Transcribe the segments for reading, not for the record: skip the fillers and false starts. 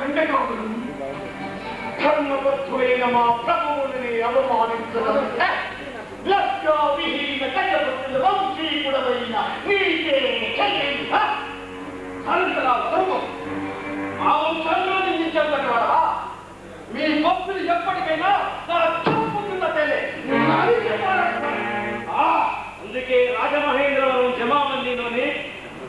ఖండకావులు ధర్మబద్ధులైన మా ప్రభువుని అవమానించడం లక్ష్య విహీన కజపతుల వంశీకుడమైన నీకే ధర్మం ఆ వంశంలో నిందించబడ్డారా మీ భక్తులు ఎప్పటికైనా నా చూపుతున్న తెలే అందుకే రాజమహేంద్రవరం జమామందిలోనే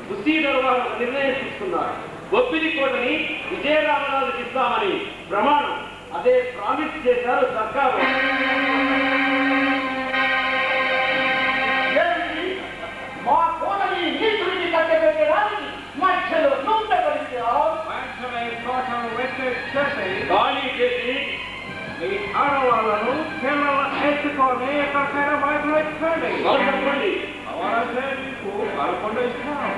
ముసీదర్ వారు నిర్ణయం తీసుకున్నారు. బొబ్బిలి కోటని విజయరామరాజుకి ఇస్తామని ప్రమాణం. అదే ప్రామిస్ చేశారు సర్కారు. మా కోటని నీతుడికి కట్టబెట్టడానికి మధ్యలో ఖాళీ చేసి మీ ఆడవాళ్ళను పిల్లల ఎత్తుకొని ఎక్కడికైనా బయటలో ఎత్తుకోండి. చెప్పండి అవరైతే మీకు కలపండి ఇస్తాను.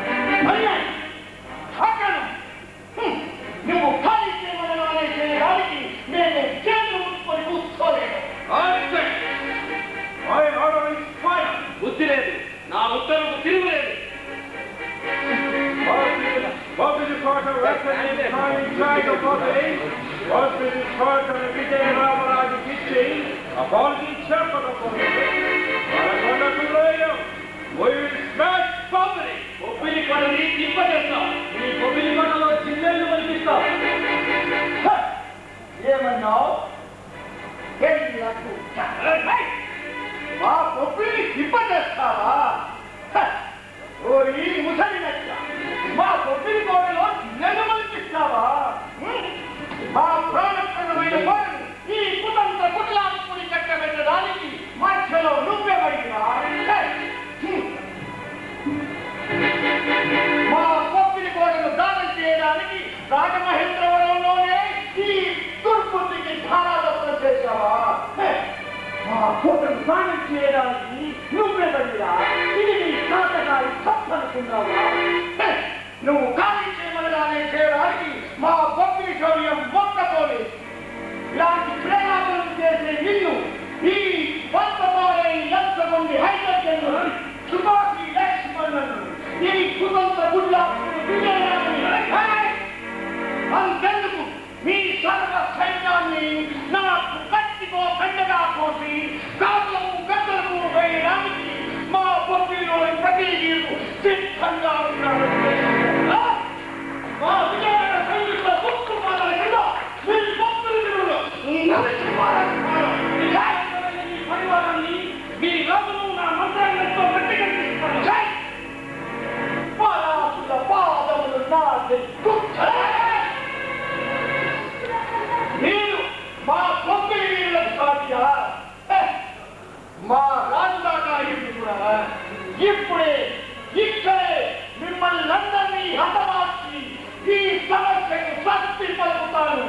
నువ్వు ఖాళీ చేయమని చేయడానికి నేను చేతులు ముట్టుకొని కూర్చోలేదు. బుద్ధి లేదు, నా ఉత్తర్వుకు తిరుగులేదు. విజయరామరాజుకి ఇచ్చి అపాలజీ చెప్పకపోతే బొబ్బిలి కొండని తిప్పజేస్తాం. ఈ బొబ్బిలి కొండలో చిల్లెళ్ళు కనిపిస్తాం. ఏమన్నావు? మా బొబ్బిలి తిప్పజేస్తావా? ఓరి ముసలి నచ్చ, మా బొబ్బిలి కోటలో చిల్లెళ్ళు కనిపిస్తావా? మా ప్రాణప్రదమైన వారు ఈ కుతంత్ర కుట్లాన్ని కట్టబెట్టడానికి మధ్యలో నువ్వే పడినా మా బొబ్బిలి కోటను దానం చేయడానికి రాజమహేంద్రవరంలోనే ఈ దుర్బుద్ధికి ధారాదత్తం చేశావా? మా కోటను దానం చేయడానికి నువ్వే పడినా ఇది నీ నాటకాలు తప్పనుకున్నావా? నువ్వు ఖాళీ చేయమనగానే చేయడానికి మా బొబ్బిలి శౌర్యం మొక్కతోనే ఇలాంటి ప్రయాణం చేసే నిన్ను ఈ వంతమాలై లంచగొండి హైదర్జన్ను సుభాషి లక్ష్మణులను ఈ కుతంత్ర గుడ్లాపుడు అంతెందుకు మీ సర్వ సైన్యాన్ని నాకు కత్తికో ఖండగా కోసి కాపులకు గద్దలకు వేయడానికి మా బొబ్బిలిలోని ప్రతి సిద్ధంగా ఉన్నారు. మా విజయనగర సైనికుల ముక్కు పాలన కింద మీ బొబ్బిలిలో పరివారాన్ని మీ రాజును నా మంత్రాలతో గట్టిగట్టిస్తాను. పాదాసుల పాదములు నా మీరు మా బొబ్బిలి వీరులకు సాధ్యా? మా రాజుదాకా కూడా ఇప్పుడే ఇక్కడే మిమ్మల్ని అందరినీ హతమార్చి ఈ సమస్యకు స్వస్తి పలుకుతాను.